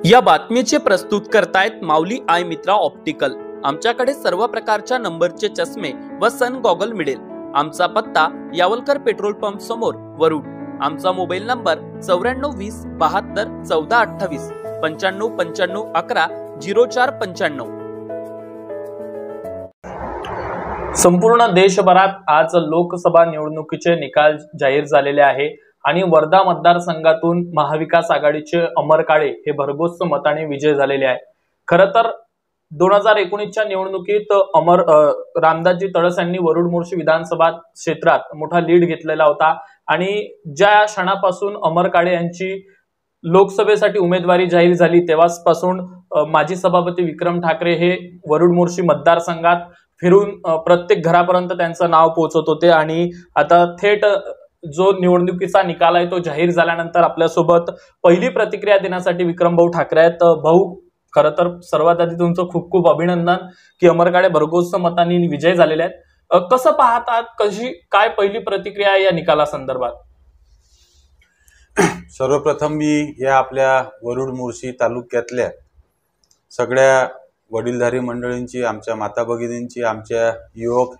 या बातमीचे प्रस्तुत करतायत माऊली आय मित्रा ऑप्टिकल। आमच्याकडे सर्व प्रकारच्या नंबरचे चष्मे व सन गॉगल मिळेल। आमचा पत्ता यावलकर पेट्रोल पंप समोर वरुड। आमचा मोबाईल नंबर 9420 72 14 28 95 95 11 0495। संपूर्ण देशभरात आज लोकसभा निवडणुकीचे निकाल जाहीर झालेले आहे आणि वर्धा मतदारसंघातून महाविकास आघाडीचे अमर काळे हे भरघोस मताने विजय झालेले आहे। खरं तर 2019च्या निवडणुकीत रामदासजी तळस यांनी वरुड मोर्शी विधानसभा क्षेत्रात मोठा लीड घेतलेला होता आणि ज्या क्षणापासून अमर काळे यांची लोकसभेसाठी उमेदवारी जाहीर झाली तेव्हापासून माजी सभापती विक्रम ठाकरे हे वरुड मोर्शी मतदारसंघात फिरून प्रत्येक घरापर्यंत त्यांचं नाव पोहोचत होते आणि आता थेट जो निवडणुकीचा निकाल आहे तो जाहीर झाल्यानंतर आपल्यासोबत पहिली प्रतिक्रिया देण्यासाठी विक्रम भाऊ ठाकरे आहेत। भाऊ, खरं तर सर्वात आधी तुमचं खूप खूप अभिनंदन की अमर काळे भरघोस मतांनी विजय झालेले आहेत। कसं पाहतात, काय पहिली प्रतिक्रिया या निकाला संदर्भात? सर्वप्रथम मी या आपल्या वरुड मोर्शी तालुक्यातल्या सगळ्या वडीलधारी मंडळींची, आमच्या माता भगिनींची, आमच्या युवक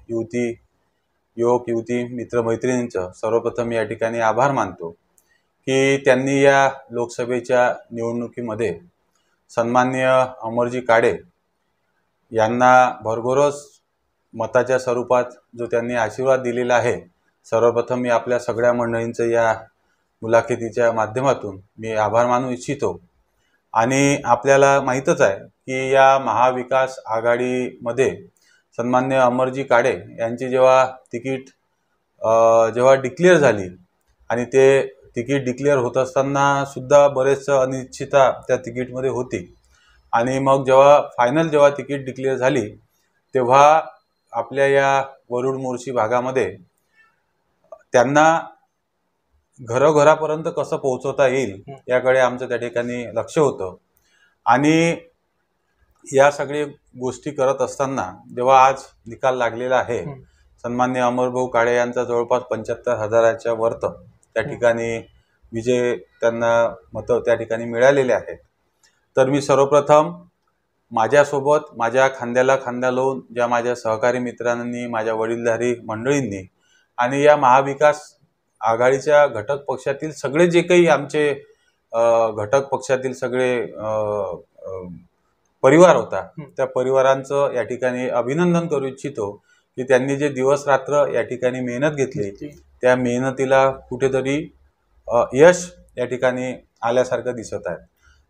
युवती मित्रमैत्रिणींचं सर्वप्रथम या ठिकाणी आभार मानतो की त्यांनी या लोकसभेच्या निवडणुकीमध्ये सन्माननीय अमरजी काळे यांना भरघोस मताच्या स्वरूपात जो त्यांनी आशीर्वाद दिलेला आहे। सर्वप्रथम मी आपल्या सगळ्या मंडळींचं या मुलाखतीच्या माध्यमातून मी आभार मानू इच्छितो। आणि आपल्याला माहीतच आहे की या महाविकास आघाडीमध्ये सन्माननीय अमरजी काळे यांची जेव्हा तिकीट डिक्लेअर झाली आणि ते तिकीट डिक्लेअर होत असताना सुद्धा बरेच अनिश्चितता त्या तिकीटमध्ये होती आणि मग जेव्हा तिकीट डिक्लेअर झाली तेव्हा आपल्या या वरुड मोर्शी भागामध्ये त्यांना घरोघरापर्यंत कसं पोहोचवता येईल याकडे आमचं त्या ठिकाणी लक्ष होतं। आणि या सगळी गोष्टी करत असताना जेव्हा आज निकाल लागलेला आहे, सन्माननीय अमरभाऊ काळे यांचा जवळपास 75,000च्या वरत त्या ठिकाणी विजय त्यांना मतं त्या ठिकाणी मिळालेले आहेत। तर मी सर्वप्रथम माझ्यासोबत माझ्या खांद्याला खांदा लावून ज्या माझ्या सहकारी मित्रांनी, माझ्या वडीलधारी मंडळींनी आणि या महाविकास आघाडीच्या घटक पक्षातील सगळे जे काही आमचे घटक पक्षातील सगळे परिवार होता त्या परिवारांचं या ठिकाणी अभिनंदन करू इच्छितो की त्यांनी जे दिवस रात्र या ठिकाणी मेहनत घेतली त्या मेहनतीला कुठेतरी यश या ठिकाणी आल्यासारखं दिसत आहे।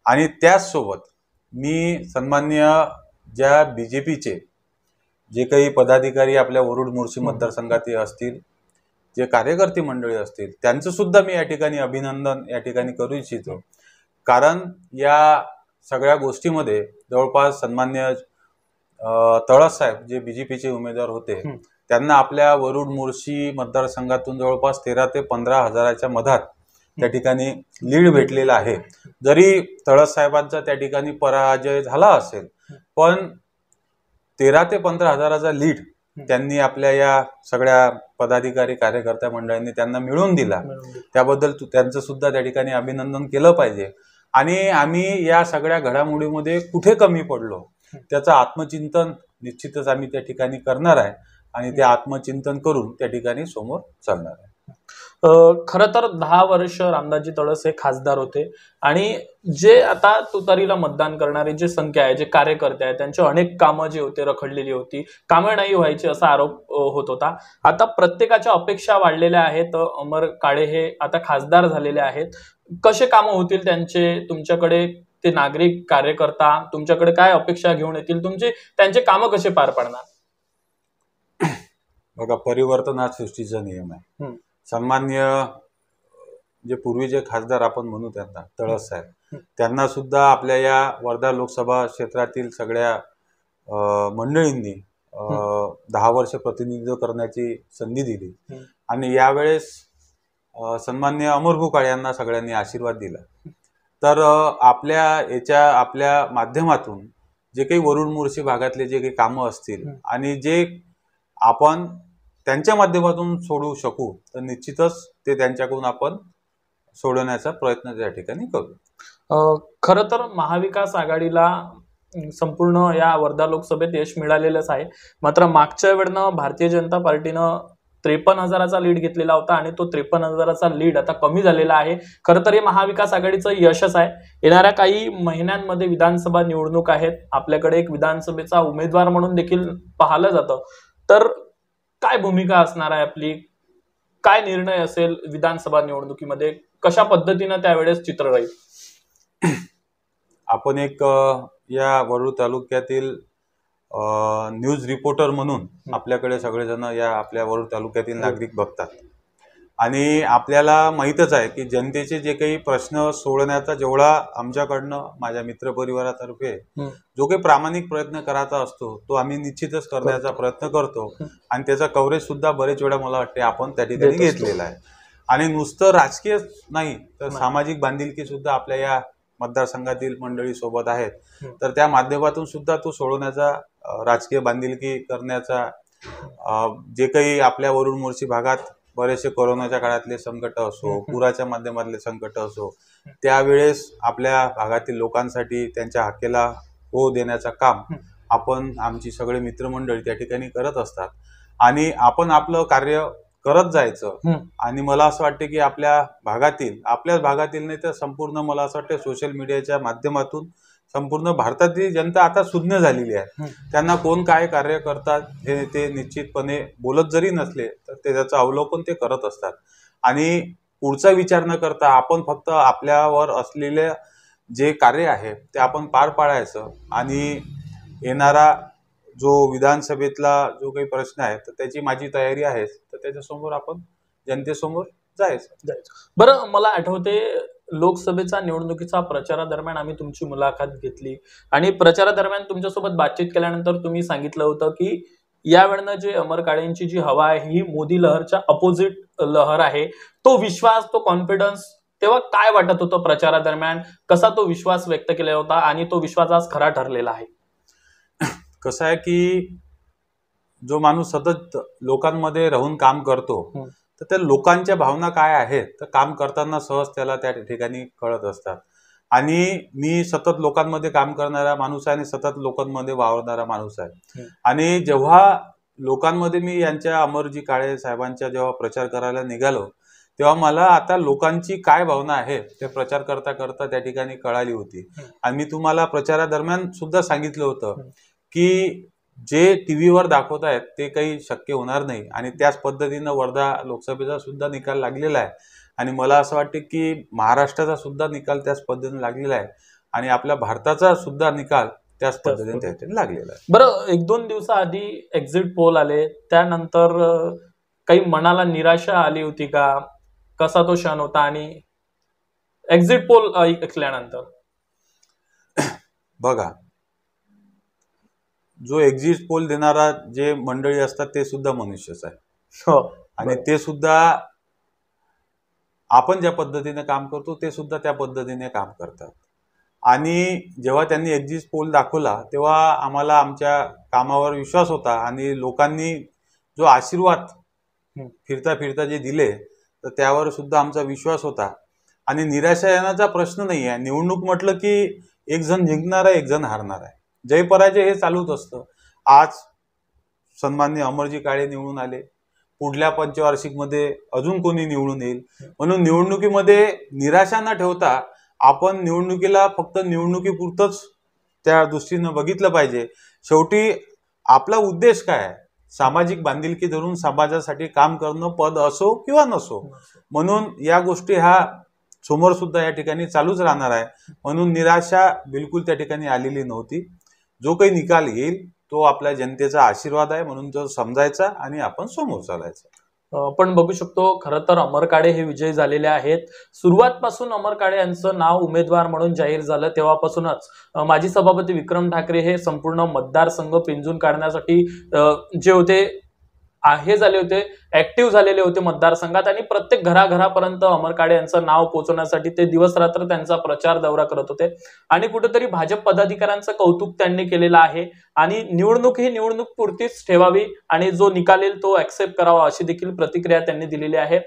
आणि त्याचसोबत मी सन्माननीय ज्या बीजेपीचे जे काही पदाधिकारी आपल्या वरुड मोर्शी मतदारसंघात असतील, जे कार्यकर्ते मंडळी असतील, त्यांचं सुद्धा मी या ठिकाणी अभिनंदन या ठिकाणी करू इच्छितो। कारण या सगळ्या गोष्टीमध्ये जवळपास सन्मान्य तळस साहेब जे बीजेपीचे उमेदवार होते त्यांना आपल्या वरुड मोर्शी मतदारसंघातून जवळपास 13 ते 15,000च्या मधात त्या ठिकाणी लीड भेटलेला आहे। जरी तळस साहेबांचा त्या ठिकाणी पराजय झाला असेल पण 13 ते 15,000चा लीड त्यांनी आपल्या या सगळ्या पदाधिकारी कार्यकर्त्या मंडळींनी त्यांना मिळवून दिला, त्याबद्दल त्यांचं सुद्धा त्या ठिकाणी अभिनंदन केलं पाहिजे। आणि आम्ही या सगळ्या घडामोडीमध्ये कुठे कमी पडलो त्याचं आत्मचिंतन निश्चितच आम्ही त्या ठिकाणी करणार आहे आणि ते आत्मचिंतन करून त्या ठिकाणी समोर चालणार आहे। खरं तर 10 वर्ष रामदासजी तळस हे खासदार होते आणि जे आता तुतारीला मतदान करणारे जे संख्या आहे, जे कार्यकर्ते आहेत, त्यांचे अनेक कामं जी होते रखडलेली होती, कामं नाही व्हायची असा आरोप होत होता। आता प्रत्येकाच्या अपेक्षा वाढलेल्या आहेत। अमर काळे हे आता खासदार झालेले आहेत, कसे कामं होतील त्यांचे? तुमच्याकडे ते नागरिक कार्यकर्ता तुमच्याकडे काय अपेक्षा घेऊन येतील? त्यांचे कामं कसे पार पाडणार? बघा, परिवर्तन हा सृष्टीचा नियम आहे। सन्मान्य जे पूर्वीचे खासदार आपण म्हणू त्यांना तळस साहेब, त्यांना सुद्धा आपल्या या वर्धा लोकसभा क्षेत्रातील सगळ्या मंडळींनी 10 वर्ष प्रतिनिधित्व करण्याची संधी दिली आणि यावेळेस सन्मान्य अमरभाऊ काळे यांना सगळ्यांनी आशीर्वाद दिला। तर आपल्या माध्यमातून जे काही वरुड मोर्शी भागातले जे काही कामं असतील आणि जे आपण त्यांच्या माध्यमातून सोडवू शकू तर निश्चितच ते त्यांच्याकडून आपण सोडवण्याचा प्रयत्न त्या ठिकाणी करू। खरं तर महाविकास आघाडीला संपूर्ण या वर्धा लोकसभेत यश मिळालेलंच आहे. मात्र मागच्या वेळेनं भारतीय जनता पार्टीनं 53,000चा लीड घेतलेला होता आणि तो 53,000चा लीड आता कमी झालेला आहे. खरं तर हे महाविकास आघाडीचं यशच आहे. येणाऱ्या काही महिन्यांमध्ये विधानसभा निवडणूक आहेत. आपल्याकडे एक विधानसभेचा उमेदवार म्हणून देखील पाहिलं जातं. तर काय भूमिका असणार आहे आपली? काय निर्णय असेल विधानसभा निवडणुकीमध्ये? कशा पद्धतीनं त्यावेळेस चित्र राहील? आपण एक या वरुड तालुक्यातील न्यूज रिपोर्टर म्हणून आपल्याकडे सगळेजण या आपल्या वरुड तालुक्यातील नागरिक बघतात आणि आपल्याला माहीतच आहे की जनतेचे जे काही प्रश्न सोडवण्याचा जेवढा आमच्याकडनं माझ्या मित्रपरिवारातर्फे जो काही प्रामाणिक प्रयत्न करायचा असतो तो आम्ही निश्चितच करण्याचा प्रयत्न करतो आणि त्याचा कव्हरेज सुद्धा बरेच वेळा मला वाटते आपण त्या ठिकाणी घेतलेला आहे. आणि नुसतं राजकीय नाही तर सामाजिक बांधिलकी सुद्धा आपल्या या मतदारसंघातील मंडळी सोबत आहेत. तर त्या माध्यमातून सुद्धा तो सोडवण्याचा राजकीय बांधिलकी करण्याचा जे काही आपल्या वरुड मोर्शी भागात बरेचसे कोरोनाच्या काळातले संकट असो, पुराच्या माध्यमातले संकट असो, त्यावेळेस आपल्या भागातील लोकांसाठी त्यांच्या हक्केला हो देण्याचं काम आपण आमची सगळे मित्रमंडळी त्या ठिकाणी करत असतात आणि आपण आपलं कार्य करत जायचं. आणि मला असं वाटतं की आपल्याच भागातील नाही तर संपूर्ण मला असं वाटतं सोशल मीडियाच्या माध्यमातून संपूर्ण भारतातील जनता आता सुज्ञ झालेली आहे. त्यांना कोण काय कार्य करतात हे ते निश्चितपणे बोलत जरी नसले तर ते त्याचं अवलोकन ते करत असतात आणि पुढचा विचार न करता आपण फक्त आपल्यावर असलेले जे कार्य आहे ते आपण पार पाडायचं आणि येणारा जो विधानसभेतला जो काही प्रश्न आहे तर त्याची माझी तयारी आहे. तर त्याच्यासमोर आपण जनतेसमोर जायचं. बरं, मला आठवते लोकसभेचा निवडणुकीचा प्रचारादरम्यान आम्ही तुमची मुलाखत घेतली आणि प्रचारादरम्यान तुमच्यासोबत बातचीत केल्यानंतर तुम्ही सांगितलं होतं की यावेळेनं जे अमर काळेंची जी हवा आहे ही मोदी लहरच्या अपोजिट लहर आहे. तो विश्वास, तो कॉन्फिडन्स तेव्हा काय वाटत होतं प्रचारादरम्यान? कसा तो विश्वास व्यक्त केला होता आणि तो विश्वास आज खरा ठरलेला आहे? कसं आहे की जो माणूस सतत लोकांमध्ये राहून काम करतो तर त्या लोकांच्या भावना काय आहेत तर काम करताना सहज त्याला त्या ठिकाणी कळत असतात. आणि मी सतत लोकांमध्ये काम करणारा माणूस आहे आणि सतत लोकांमध्ये वावरणारा माणूस आहे. आणि जेव्हा लोकांमध्ये मी यांच्या अमरजी काळे साहेबांच्या जेव्हा प्रचार करायला निघालो तेव्हा मला आता लोकांची काय भावना आहे ते प्रचार करता करता त्या ठिकाणी कळाली होती. आणि मी तुम्हाला प्रचारादरम्यान सुद्धा सांगितलं होतं की जे टीव्हीवर दाखवत आहेत ते काही शक्य होणार नाही आणि त्याच पद्धतीनं वर्धा लोकसभेचा सुद्धा निकाल लागलेला आहे आणि मला असं वाटतं की महाराष्ट्राचा सुद्धा निकाल त्याच पद्धतीने लागलेला आहे आणि आपल्या भारताचा सुद्धा निकाल त्याच पद्धतीने त्याच्याने लागलेला आहे. बरं, 1-2 दिवसाआधी एक्झिट पोल आले, त्यानंतर काही मनाला निराशा आली होती का? कसा तो क्षण होता आणि एक्झिट पोल ऐकल्यानंतर? बघा, जो एक्झिट पोल देणारा जे मंडळी असतात ते सुद्धा मनुष्यच आहे आणि ते सुद्धा आपण ज्या पद्धतीने काम करतो ते सुद्धा त्या पद्धतीने काम करतात. आणि जेव्हा त्यांनी एक्झिट पोल दाखवला तेव्हा आम्हाला आमच्या कामावर विश्वास होता आणि लोकांनी जो आशीर्वाद फिरता फिरता जे दिले तर त्यावर सुद्धा आमचा विश्वास होता. आणि निराशा येण्याचा प्रश्न नाही आहे. निवडणूक म्हटलं की एक जण जिंकणार आहे, एक जण हारणार आहे. जय पराजय हे चालूच असतं. आज सन्माननीय अमरजी काळे निवडून आले, पुढल्या पंचवार्षिकमध्ये अजून कोणी निवडून येईल. म्हणून निवडणुकीमध्ये निराशा न ठेवता आपण निवडणुकीला फक्त निवडणुकीपुरतंच त्या दृष्टीनं बघितलं पाहिजे. शेवटी आपला उद्देश काय आहे? सामाजिक बांधिलकी धरून समाजासाठी काम करणं, पद असो किंवा नसो. म्हणून या गोष्टी ह्या समोर सुद्धा या ठिकाणी चालूच राहणार आहे. म्हणून निराशा बिलकुल त्या ठिकाणी आलेली नव्हती. जो काही निकाल येईल तो आपल्या जनतेचा आशीर्वाद आहे म्हणून तो समजायचा आणि आपण समोर चालायचं. आपण बघू शकतो खरं तर अमर काळे हे विजयी झालेले आहेत. सुरुवातपासून अमर काळे यांचं नाव उमेदवार म्हणून जाहीर झालं तेव्हापासूनच माजी सभापती विक्रम ठाकरे हे संपूर्ण मतदारसंघ पिंजून काढण्यासाठी जे होते हे झाले होते, ऍक्टिव्ह झालेले होते मतदारसंघात आणि प्रत्येक घराघरापर्यंत अमर काळे यांचं नाव पोहोचवण्यासाठी ते दिवस रात्र त्यांचा प्रचार दौरा करत होते. आणि कुठेतरी भाजप पदाधिकाऱ्यांचं कौतुक त्यांनी केलेलं आहे आणि निवडणूक ही निवडणूक पुरतीच ठेवावी आणि जो निकाल येईल तो ऍक्सेप्ट करावा अशी देखील प्रतिक्रिया त्यांनी दिलेली आहे.